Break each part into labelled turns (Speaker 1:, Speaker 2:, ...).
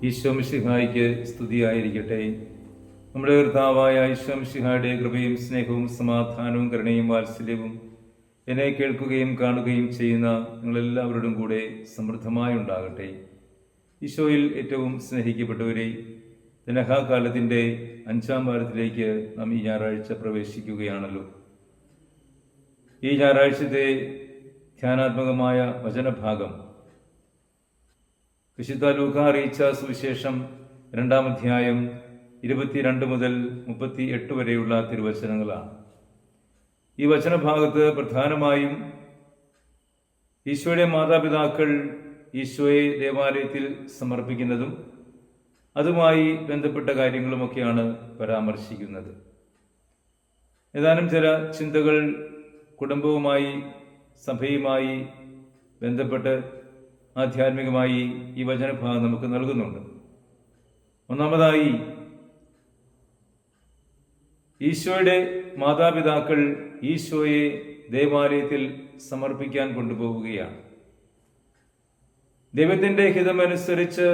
Speaker 1: ഈശോ മിശിഹായ്ക്ക് സ്തുതിയായിരിക്കട്ടെ. നമ്മുടെ കർത്താവായ ഈശോ മിശിഹായുടെ കൃപയും സ്നേഹവും സമാധാനവും കരുണയും വാത്സല്യവും എന്നെ കേൾക്കുകയും കാണുകയും ചെയ്യുന്ന നിങ്ങളെല്ലാവരോടും കൂടെ സമൃദ്ധമായി ഉണ്ടാകട്ടെ. ഈശോയിൽ ഏറ്റവും സ്നേഹിക്കപ്പെട്ടവരെ, ദിനഹാകാലത്തിൻ്റെ 5-ാം വാരത്തിലേക്ക് നാം ഈ ഞായറാഴ്ച പ്രവേശിക്കുകയാണല്ലോ. ഈ ഞായറാഴ്ചത്തെ ധ്യാനാത്മകമായ വചനഭാഗം വിശുദ്ധ ലൂക്കാ അറിയിച്ച സുവിശേഷം 2-ാം അധ്യായം 22 മുതൽ 38 വരെയുള്ള തിരുവചനങ്ങളാണ്. ഈ വചനഭാഗത്ത് പ്രധാനമായും ഈശോയുടെ മാതാപിതാക്കൾ ഈശോയെ ദേവാലയത്തിൽ സമർപ്പിക്കുന്നതും അതുമായി ബന്ധപ്പെട്ട കാര്യങ്ങളുമൊക്കെയാണ് പരാമർശിക്കുന്നത്. ഏതാനും ചില ചിന്തകൾ കുടുംബവുമായി സഭയുമായി ബന്ധപ്പെട്ട് ആധ്യാത്മികമായി ഈ വചനഭാഗം നമുക്ക് നൽകുന്നുണ്ട്. ഒന്നാമതായി, ഈശോയുടെ മാതാപിതാക്കൾ ഈശോയെ ദേവാലയത്തിൽ സമർപ്പിക്കാൻ കൊണ്ടുപോവുകയാണ്. ദൈവത്തിൻ്റെ ഹിതമനുസരിച്ച്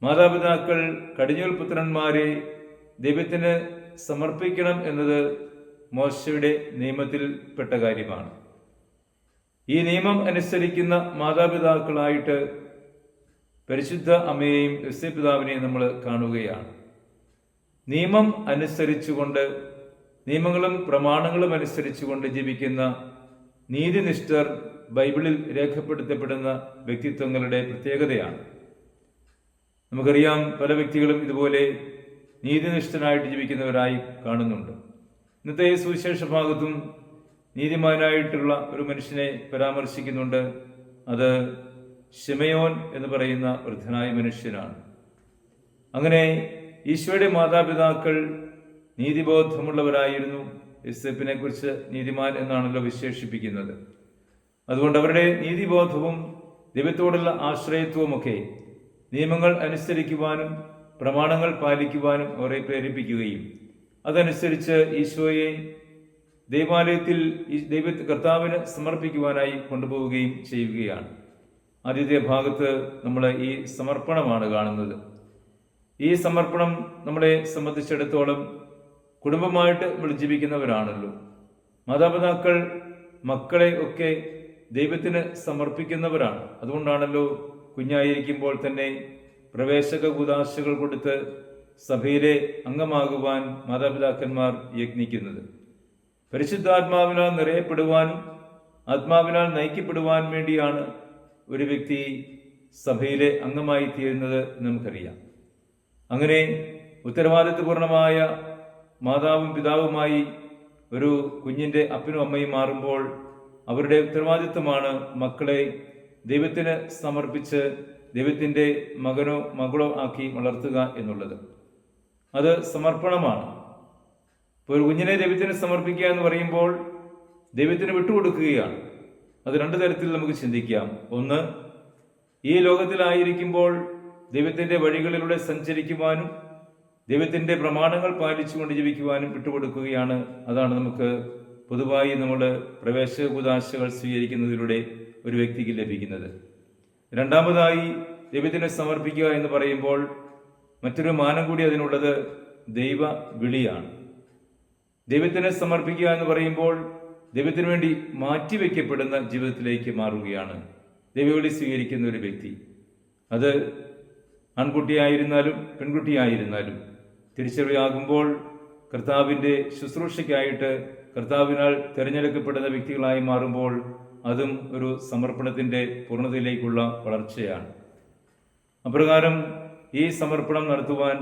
Speaker 1: മാതാപിതാക്കൾ കടിഞ്ഞൂൽ പുത്രന്മാരെ ദൈവത്തിന് സമർപ്പിക്കണം എന്നത് മോശയുടെ നിയമത്തിൽപ്പെട്ട കാര്യമാണ്. ഈ നിയമം അനുസരിക്കുന്ന മാതാപിതാക്കളായിട്ട് പരിശുദ്ധ അമ്മയെയും യോസേപ്പ് പിതാവിനെയും നമ്മൾ കാണുകയാണ്. നിയമം അനുസരിച്ചുകൊണ്ട്, നിയമങ്ങളും പ്രമാണങ്ങളും അനുസരിച്ചുകൊണ്ട് ജീവിക്കുന്ന നീതിനിഷ്ഠർ ബൈബിളിൽ രേഖപ്പെടുത്തപ്പെടുന്ന വ്യക്തിത്വങ്ങളുടെ പ്രത്യേകതയാണ്. നമുക്കറിയാം, പല വ്യക്തികളും ഇതുപോലെ നീതിനിഷ്ഠനായിട്ട് ജീവിക്കുന്നവരായി കാണുന്നുണ്ട്. ഇന്നത്തെ ഈ സുവിശേഷ ഭാഗത്തും നീതിമാനായിട്ടുള്ള ഒരു മനുഷ്യനെ പരാമർശിക്കുന്നുണ്ട്. അത് ശിമയോൻ എന്ന് പറയുന്ന വൃദ്ധനായ മനുഷ്യനാണ്. അങ്ങനെ ഈശോയുടെ മാതാപിതാക്കൾ നീതിബോധമുള്ളവരായിരുന്നു. യോസേപ്പിനെ കുറിച്ച് നീതിമാൻ എന്നാണല്ലോ വിശേഷിപ്പിക്കുന്നത്. അതുകൊണ്ട് അവരുടെ നീതിബോധവും ദൈവത്തോടുള്ള ആശ്രയത്വവുമൊക്കെ നിയമങ്ങൾ അനുസരിക്കുവാനും പ്രമാണങ്ങൾ പാലിക്കുവാനും അവരെ പ്രേരിപ്പിക്കുകയും അതനുസരിച്ച് ഈശോയെ ദേവാലയത്തിൽ കർത്താവിന് സമർപ്പിക്കുവാനായി കൊണ്ടുപോവുകയും ചെയ്യുകയാണ്. ആദ്യത്തെ ഭാഗത്ത് നമ്മൾ ഈ സമർപ്പണമാണ് കാണുന്നത്. ഈ സമർപ്പണം നമ്മളെ സംബന്ധിച്ചിടത്തോളം കുടുംബമായിട്ട് നമ്മൾ ജീവിക്കുന്നവരാണല്ലോ. മാതാപിതാക്കൾ മക്കളെ ഒക്കെ ദൈവത്തിന് സമർപ്പിക്കുന്നവരാണ്. അതുകൊണ്ടാണല്ലോ കുഞ്ഞായിരിക്കുമ്പോൾ തന്നെ പ്രവേശക കൂദാശകൾ കൊടുത്ത് സഭയിലെ അംഗമാകുവാൻ മാതാപിതാക്കന്മാർ യത്നിക്കുന്നത്. പരിശുദ്ധാത്മാവിനാൽ നിറയപ്പെടുവാനും ആത്മാവിനാൽ നയിക്കപ്പെടുവാൻ വേണ്ടിയാണ് ഒരു വ്യക്തി സഭയിലെ അംഗമായി തീരുന്നത് നമുക്കറിയാം. അങ്ങനെ ഉത്തരവാദിത്വപൂർണമായ മാതാവും പിതാവുമായി ഒരു കുഞ്ഞിൻ്റെ അപ്പനും അമ്മയും മാറുമ്പോൾ അവരുടെ ഉത്തരവാദിത്വമാണ് മക്കളെ ദൈവത്തിന് സമർപ്പിച്ച് ദൈവത്തിൻ്റെ മകനോ മകളോ ആക്കി വളർത്തുക എന്നുള്ളത്. അത് സമർപ്പണമാണ്. ഒരു കുഞ്ഞിനെ ദൈവത്തിന് സമർപ്പിക്കുക എന്ന് പറയുമ്പോൾ ദൈവത്തിന് വിട്ടുകൊടുക്കുകയാണ്. അത് 2 തരത്തിൽ നമുക്ക് ചിന്തിക്കാം. ഒന്ന്, ഈ ലോകത്തിലായിരിക്കുമ്പോൾ ദൈവത്തിൻ്റെ വഴികളിലൂടെ സഞ്ചരിക്കുവാനും ദൈവത്തിൻ്റെ പ്രമാണങ്ങൾ പാലിച്ചുകൊണ്ട് ജീവിക്കുവാനും വിട്ടുകൊടുക്കുകയാണ്. അതാണ് നമുക്ക് പൊതുവായി നമ്മൾ പ്രവേശക കൂദാശകൾ സ്വീകരിക്കുന്നതിലൂടെ ഒരു വ്യക്തിക്ക് ലഭിക്കുന്നത്. രണ്ടാമതായി, ദൈവത്തിന് സമർപ്പിക്കുക എന്ന് പറയുമ്പോൾ മറ്റൊരു മാനം കൂടി അതിനുള്ളത് ദൈവ വിളിയാണ്. ദൈവത്തിന് സമർപ്പിക്കുക എന്ന് പറയുമ്പോൾ ദൈവത്തിന് വേണ്ടി മാറ്റിവെക്കപ്പെടുന്ന ജീവിതത്തിലേക്ക് മാറുകയാണ് ദൈവവിളി സ്വീകരിക്കുന്ന ഒരു വ്യക്തി. അത് ആൺകുട്ടിയായിരുന്നാലും പെൺകുട്ടിയായിരുന്നാലും തിരിച്ചറിയാകുമ്പോൾ കർത്താവിൻ്റെ ശുശ്രൂഷയ്ക്കായിട്ട് കർത്താവിനാൽ തിരഞ്ഞെടുക്കപ്പെടുന്ന വ്യക്തികളായി മാറുമ്പോൾ അതും ഒരു സമർപ്പണത്തിൻ്റെ പൂർണ്ണതയിലേക്കുള്ള വളർച്ചയാണ്. അപ്രകാരം ഈ സമർപ്പണം നടത്തുവാൻ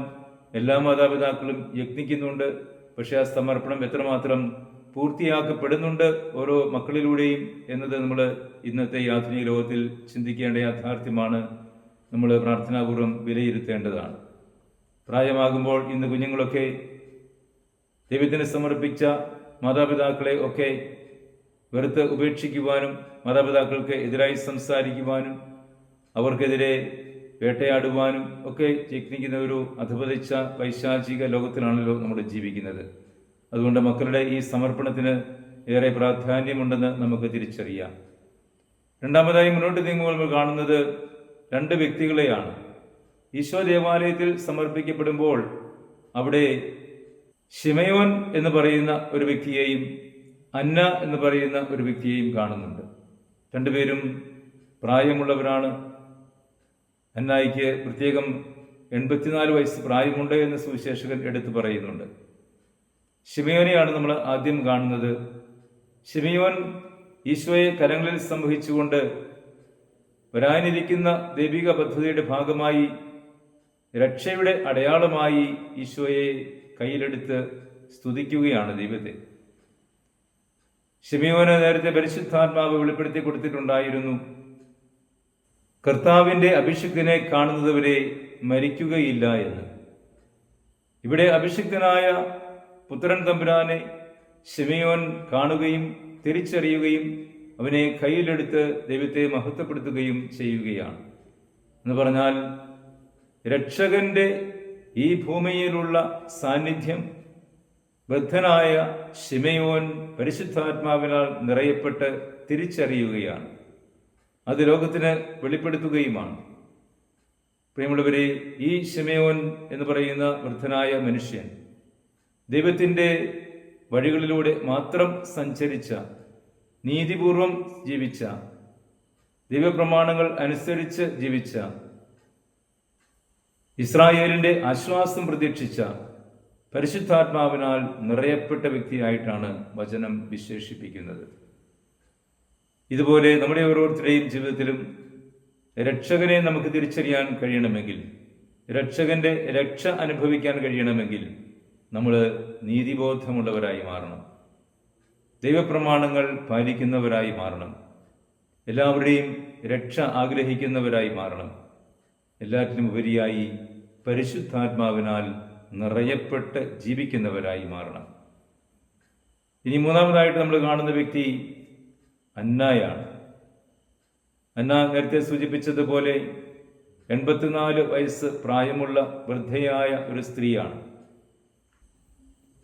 Speaker 1: എല്ലാ മാതാപിതാക്കളും യത്നിക്കുന്നുണ്ട്. പക്ഷെ ആ സമർപ്പണം എത്രമാത്രം പൂർത്തിയാക്കപ്പെടുന്നുണ്ട് ഓരോ മക്കളിലൂടെയും എന്നത് നമ്മൾ ഇന്നത്തെ ആധുനിക ലോകത്തിൽ ചിന്തിക്കേണ്ട യാഥാർത്ഥ്യമാണ്. നമ്മൾ പ്രാർത്ഥനാപൂർവ്വം വിലയിരുത്തേണ്ടതാണ്. പ്രായമാകുമ്പോൾ ഇന്ന് കുഞ്ഞുങ്ങളൊക്കെ ദൈവത്തിന് സമർപ്പിച്ച മാതാപിതാക്കളെ ഒക്കെ വെറുത്ത് ഉപേക്ഷിക്കുവാനും മാതാപിതാക്കൾക്ക് എതിരായി സംസാരിക്കുവാനും അവർക്കെതിരെ വേട്ടയാടുവാനും ഒക്കെ യത്നിക്കുന്ന ഒരു അധപതിച്ച പൈശാചിക ലോകത്തിലാണല്ലോ നമ്മൾ ജീവിക്കുന്നത്. അതുകൊണ്ട് മക്കളുടെ ഈ സമർപ്പണത്തിന് ഏറെ പ്രാധാന്യമുണ്ടെന്ന് നമുക്ക് തിരിച്ചറിയാം. രണ്ടാമതായി മുന്നോട്ട് നീങ്ങുമ്പോൾ നമ്മൾ കാണുന്നത് രണ്ട് വ്യക്തികളെയാണ്. ഈശോ ദേവാലയത്തിൽ സമർപ്പിക്കപ്പെടുമ്പോൾ അവിടെ ശിമയോൻ എന്ന് പറയുന്ന ഒരു വ്യക്തിയെയും അന്ന എന്ന് പറയുന്ന ഒരു വ്യക്തിയെയും കാണുന്നുണ്ട്. രണ്ടുപേരും പ്രായമുള്ളവരാണ്. അന്നായിക്ക് പ്രത്യേകം 84 വയസ്സ് പ്രായമുണ്ട് എന്ന് സുവിശേഷകൻ എടുത്തു പറയുന്നുണ്ട്. ശിമയോനെയാണ് നമ്മൾ ആദ്യം കാണുന്നത്. ശിമയോൻ ഈശോയെ കരങ്ങളിൽ സംവഹിച്ചുകൊണ്ട് വരാനിരിക്കുന്ന ദൈവിക പദ്ധതിയുടെ ഭാഗമായി രക്ഷയുടെ അടയാളമായി ഈശോയെ കയ്യിലെടുത്ത് സ്തുതിക്കുകയാണ് ദൈവത്തെ. ശിമയോന് നേരത്തെ പരിശുദ്ധാത്മാവ് വെളിപ്പെടുത്തി കൊടുത്തിട്ടുണ്ടായിരുന്നു, കർത്താവിന്റെ അഭിഷിക്തനെ കാണുന്നതുവരെ മരിക്കുകയില്ല എന്ന്. ഇവിടെ അഭിഷിക്തനായ പുത്രൻ തമ്പുരാനെ ശിമയോൻ കാണുകയും തിരിച്ചറിയുകയും അവനെ കയ്യിലെടുത്ത് ദൈവത്തെ മഹത്വപ്പെടുത്തുകയും ചെയ്യുകയാണ്. എന്ന് പറഞ്ഞാൽ രക്ഷകന്റെ ഈ ഭൂമിയിലുള്ള സാന്നിധ്യം ബദ്ധനായ ശിമയോൻ പരിശുദ്ധാത്മാവിനാൽ നിറയപ്പെട്ട് തിരിച്ചറിയുകയാണ്. അത് ലോകത്തിന് വെളിപ്പെടുത്തുകയുമാണ്. പ്രിയമുള്ളവരെ, ഈ ശിമയോൻ എന്ന് പറയുന്ന വൃദ്ധനായ മനുഷ്യൻ ദൈവത്തിൻ്റെ വഴികളിലൂടെ മാത്രം സഞ്ചരിച്ച, നീതിപൂർവം ജീവിച്ച, ദൈവപ്രമാണങ്ങൾ അനുസരിച്ച് ജീവിച്ച, ഇസ്രായേലിന്റെ ആശ്വാസം പ്രതീക്ഷിച്ച, പരിശുദ്ധാത്മാവിനാൽ നിറയപ്പെട്ട വ്യക്തിയായിട്ടാണ് വചനം വിശേഷിപ്പിക്കുന്നത്. ഇതുപോലെ നമ്മുടെ ഓരോരുത്തരുടെയും ജീവിതത്തിലും രക്ഷകനെ നമുക്ക് തിരിച്ചറിയാൻ കഴിയണമെങ്കിൽ, രക്ഷകന്റെ രക്ഷ അനുഭവിക്കാൻ കഴിയണമെങ്കിൽ നമ്മൾ നീതിബോധമുള്ളവരായി മാറണം, ദൈവപ്രമാണങ്ങൾ പാലിക്കുന്നവരായി മാറണം, എല്ലാവരുടെയും രക്ഷ ആഗ്രഹിക്കുന്നവരായി മാറണം, എല്ലാറ്റിനും ഉപരിയായി പരിശുദ്ധാത്മാവിനാൽ നിറയപ്പെട്ട് ജീവിക്കുന്നവരായി മാറണം. ഇനി മൂന്നാമതായിട്ട് നമ്മൾ കാണുന്ന വ്യക്തി അന്നായാണ്. അന്ന നേരത്തെ സൂചിപ്പിച്ചതുപോലെ 84 വയസ്സ് പ്രായമുള്ള വൃദ്ധയായ ഒരു സ്ത്രീയാണ്.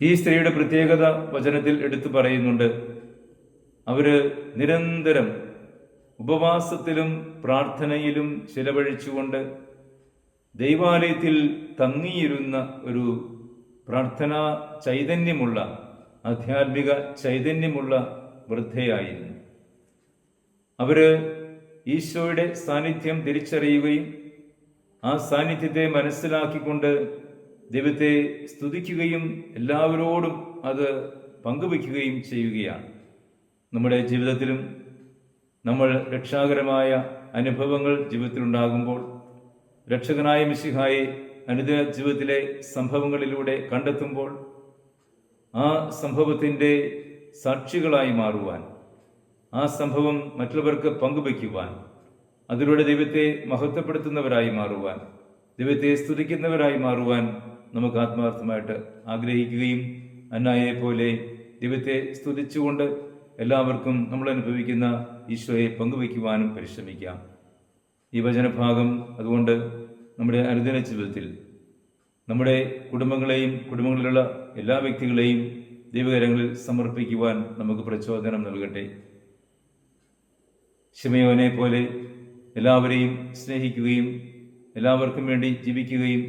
Speaker 1: ഈ സ്ത്രീയുടെ പ്രത്യേകത വചനത്തിൽ എടുത്തു പറയുന്നുണ്ട്. അവര് നിരന്തരം ഉപവാസത്തിലും പ്രാർത്ഥനയിലും ചിലവഴിച്ചുകൊണ്ട് ദൈവാലയത്തിൽ തങ്ങിയിരുന്ന ഒരു പ്രാർത്ഥനാ ചൈതന്യമുള്ള, ആധ്യാത്മിക ചൈതന്യമുള്ള വൃദ്ധയായിരുന്നു. അവര് ഈശോയുടെ സാന്നിധ്യം തിരിച്ചറിയുകയും ആ സാന്നിധ്യത്തെ മനസ്സിലാക്കിക്കൊണ്ട് ദൈവത്തെ സ്തുതിക്കുകയും എല്ലാവരോടും അത് പങ്കുവയ്ക്കുകയും ചെയ്യുകയാണ്. നമ്മുടെ ജീവിതത്തിലും നമ്മൾ രക്ഷാകരമായ അനുഭവങ്ങൾ ജീവിതത്തിലുണ്ടാകുമ്പോൾ, രക്ഷകനായ മിശിഹായെ അനുദിന ജീവിതത്തിലെ സംഭവങ്ങളിലൂടെ കണ്ടെത്തുമ്പോൾ ആ സംഭവത്തിൻ്റെ സാക്ഷികളായി മാറുവാൻ, ആ സംഭവം മറ്റുള്ളവർക്ക് പങ്കുവയ്ക്കുവാൻ, അതിലൂടെ ദൈവത്തെ മഹത്വപ്പെടുത്തുന്നവരായി മാറുവാൻ, ദൈവത്തെ സ്തുതിക്കുന്നവരായി മാറുവാൻ നമുക്ക് ആത്മാർത്ഥമായിട്ട് ആഗ്രഹിക്കുകയും അന്നായെ പോലെ ദൈവത്തെ സ്തുതിച്ചുകൊണ്ട് എല്ലാവർക്കും നമ്മൾ അനുഭവിക്കുന്ന ഈശോയെ പങ്കുവയ്ക്കുവാനും പരിശ്രമിക്കാം. ഈ വചനഭാഗം അതുകൊണ്ട് നമ്മുടെ അനുദിന ജീവിതത്തിൽ നമ്മുടെ കുടുംബങ്ങളെയും കുടുംബങ്ങളിലുള്ള എല്ലാ വ്യക്തികളെയും ദൈവകരങ്ങളിൽ സമർപ്പിക്കുവാൻ നമുക്ക് പ്രചോദനം നൽകട്ടെ. ശിമയോനെ പോലെ എല്ലാവരെയും സ്നേഹിക്കുകയും എല്ലാവർക്കും വേണ്ടി ജീവിക്കുകയും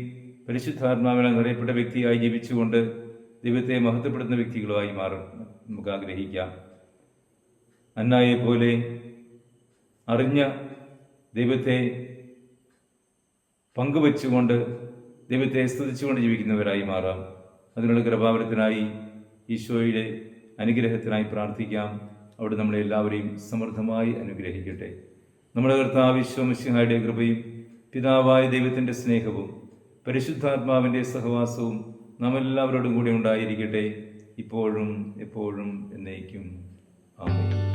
Speaker 1: പരിശുദ്ധാത്മാവിനാൽ നിറയപ്പെട്ട വ്യക്തിയായി ജീവിച്ചുകൊണ്ട് ദൈവത്തെ മഹത്വപ്പെടുന്ന വ്യക്തികളുമായി മാറും നമുക്ക് ആഗ്രഹിക്കാം. അന്നായെ പോലെ അറിഞ്ഞ ദൈവത്തെ പങ്കുവച്ചുകൊണ്ട് ദൈവത്തെ സ്തുതിച്ചുകൊണ്ട് ജീവിക്കുന്നവരായി മാറാം. അതിനുള്ള കൃപാവരത്തിനായി ഈശോയുടെ അനുഗ്രഹത്തിനായി പ്രാർത്ഥിക്കാം. അവിടെ നമ്മളെ എല്ലാവരെയും സമൃദ്ധമായി അനുഗ്രഹിക്കട്ടെ. നമ്മുടെ കർത്താവ് ഈശോ മിശിഹായുടെ കൃപയും പിതാവായ ദൈവത്തിൻ്റെ സ്നേഹവും പരിശുദ്ധാത്മാവിൻ്റെ സഹവാസവും നാം എല്ലാവരോടും കൂടി ഉണ്ടായിരിക്കട്ടെ, ഇപ്പോഴും എപ്പോഴും എന്നേക്കും. ആമേൻ.